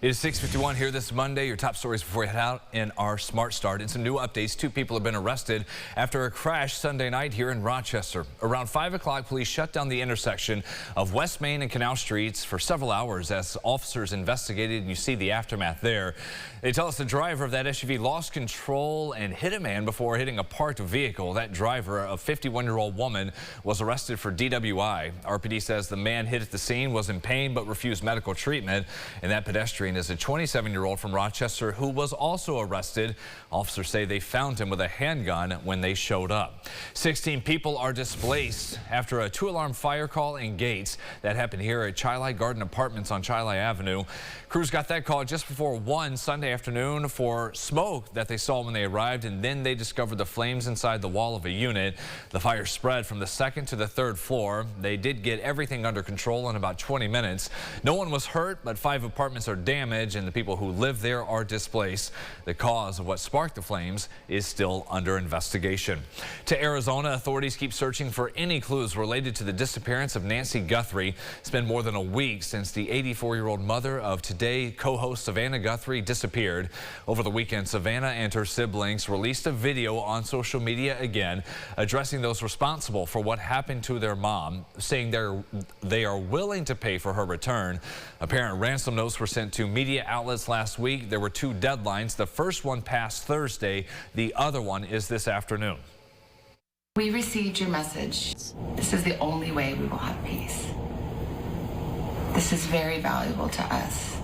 It is 6:51 here this Monday. Your top stories before you head out in our Smart Start. And some new updates. 2 people have been arrested after a crash Sunday night here in Rochester. Around 5 o'clock, police shut down the intersection of West Main and Canal Streets for several hours as officers investigated, and you see the aftermath there. They tell us the driver of that SUV lost control and hit a man before hitting a parked vehicle. That driver, a 51-year-old woman, was arrested for DWI. RPD says the man hit at the scene was in pain but refused medical treatment, and that pedestrian is a 27-year-old from Rochester who was also arrested. Officers say they found him with a handgun when they showed up. 16 people are displaced after a 2-alarm fire call in Gates. That happened here at Chili Garden Apartments on Chili Avenue. Crews got that call just before 1 Sunday afternoon for smoke that they saw when they arrived, and then they discovered the flames inside the wall of a unit. The fire spread from the 2nd to the 3rd floor. They did get everything under control in about 20 minutes. No one was hurt, but 5 apartments are damaged, and the people who live there are displaced. The cause of what sparked the flames is still under investigation. To Arizona, authorities keep searching for any clues related to the disappearance of Nancy Guthrie. It's been more than a week since the 84-year-old mother of Today co-host Savannah Guthrie disappeared. Over the weekend, Savannah and her siblings released a video on social media again, addressing those responsible for what happened to their mom, saying they are willing to pay for her return. Apparent ransom notes were sent to media outlets last week. There were 2 deadlines. The first one passed Thursday. The other one is this afternoon. We received your message. This is the only way we will have peace. This is very valuable to us.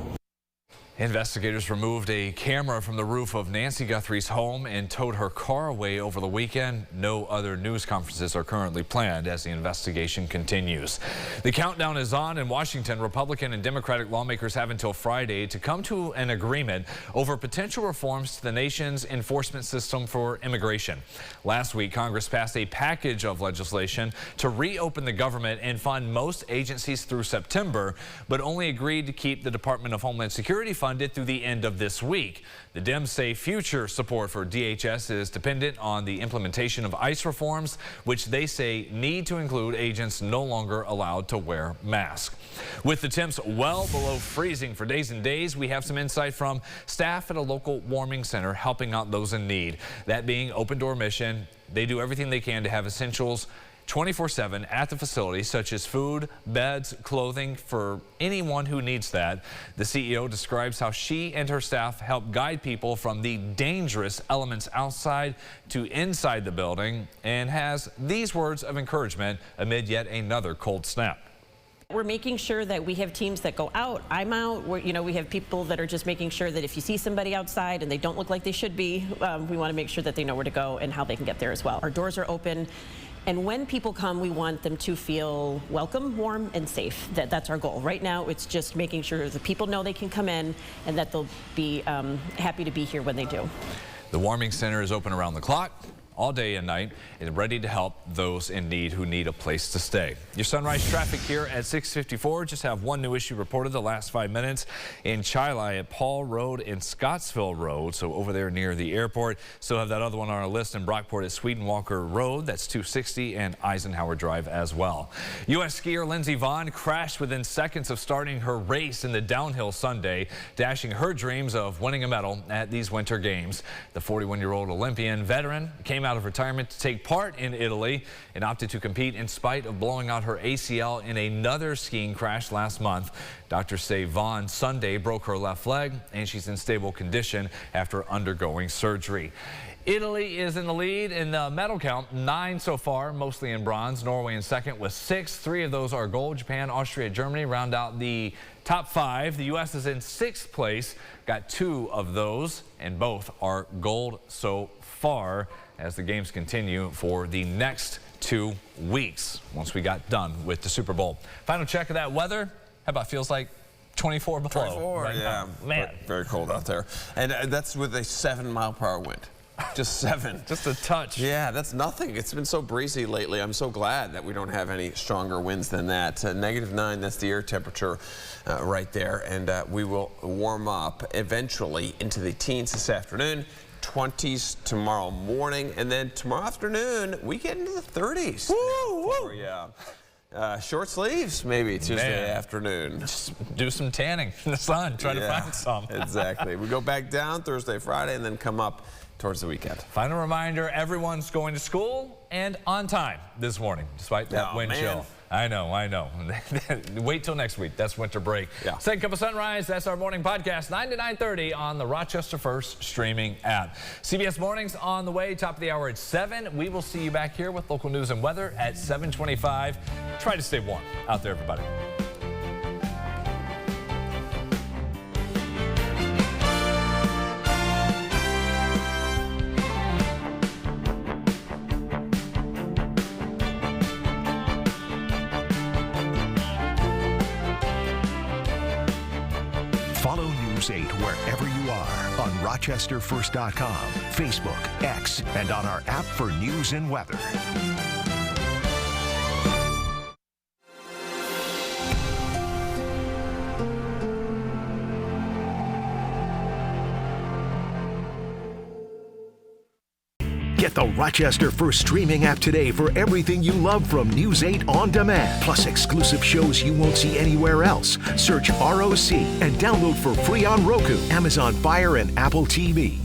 Investigators removed a camera from the roof of Nancy Guthrie's home and towed her car away over the weekend. No other news conferences are currently planned as the investigation continues. The countdown is on in Washington. Republican and Democratic lawmakers have until Friday to come to an agreement over potential reforms to the nation's enforcement system for immigration. Last week, Congress passed a package of legislation to reopen the government and fund most agencies through September, but only agreed to keep the Department of Homeland Security funded through the end of this week. The Dems say future support for DHS is dependent on the implementation of ICE reforms, which they say need to include agents no longer allowed to wear masks. With the temps well below freezing for days and days, we have some insight from staff at a local warming center helping out those in need. That being Open Door Mission. They do everything they can to have essentials 24/7 at the facility, such as food, beds, clothing for anyone who needs that. The CEO describes how she and her staff help guide people from the dangerous elements outside to inside the building, and has these words of encouragement amid yet another cold snap. We're making sure that we have teams that go out. I'm out. We have people that are just making sure that if you see somebody outside and they don't look like they should be, we want to make sure that they know where to go and how they can get there as well. Our doors are open. And when people come, we want them to feel welcome, warm, and safe. That's our goal. Right now, it's just making sure the people know they can come in and that they'll be happy to be here when they do. The warming center is open around the clock, all day and night, and ready to help those in need who need a place to stay. Your sunrise traffic here at 6:54. Just have one new issue reported the last 5 minutes in Chili at Paul Road and Scottsville Road, so over there near the airport. Still have that other one on our list in Brockport at Swedenwalker Road. That's 260 and Eisenhower Drive as well. U.S. skier Lindsey Vonn crashed within seconds of starting her race in the downhill Sunday, dashing her dreams of winning a medal at these Winter Games. The 41-year-old Olympian veteran came out of retirement to take part in Italy and opted to compete in spite of blowing out her ACL in another skiing crash last month. Doctors say Vonn Sunday broke her left leg, and she's in stable condition after undergoing surgery. Italy is in the lead in the medal count, 9 so far, mostly in bronze. Norway in second with 6. 3 of those are gold. Japan, Austria, Germany round out the top 5. The U.S. is in 6th place, got 2 of those, and both are gold so far as the games continue for the next 2 weeks once we got done with the Super Bowl. Final check of that weather. How about feels like 24 below? 24, right yeah. now. Man. Very cold out there. And that's with a 7-mile-per-hour wind. Just 7. Just a touch. Yeah, that's nothing. It's been so breezy lately. I'm so glad that we don't have any stronger winds than that. -9, that's the air temperature right there. And we will warm up eventually into the teens this afternoon. 20s tomorrow morning, and then tomorrow afternoon we get into the 30s. Woo, woo. Yeah. Short sleeves, maybe Tuesday afternoon. Just do some tanning in the sun. Try to find some. Exactly. We go back down Thursday, Friday, and then come up towards the weekend. Final reminder, everyone's going to school and on time this morning, despite that wind chill. I know. Wait till next week. That's winter break. Yeah. Second Cup of Sunrise, that's our morning podcast, 9 to 9:30 on the Rochester First streaming app. CBS Mornings on the way, top of the hour at 7. We will see you back here with local news and weather at 7:25. Try to stay warm out there, everybody. Follow News 8 wherever you are on RochesterFirst.com, Facebook, X, and on our app for news and weather. Get the Rochester First streaming app today for everything you love from News 8 On Demand, plus exclusive shows you won't see anywhere else. Search ROC and download for free on Roku, Amazon Fire, and Apple TV.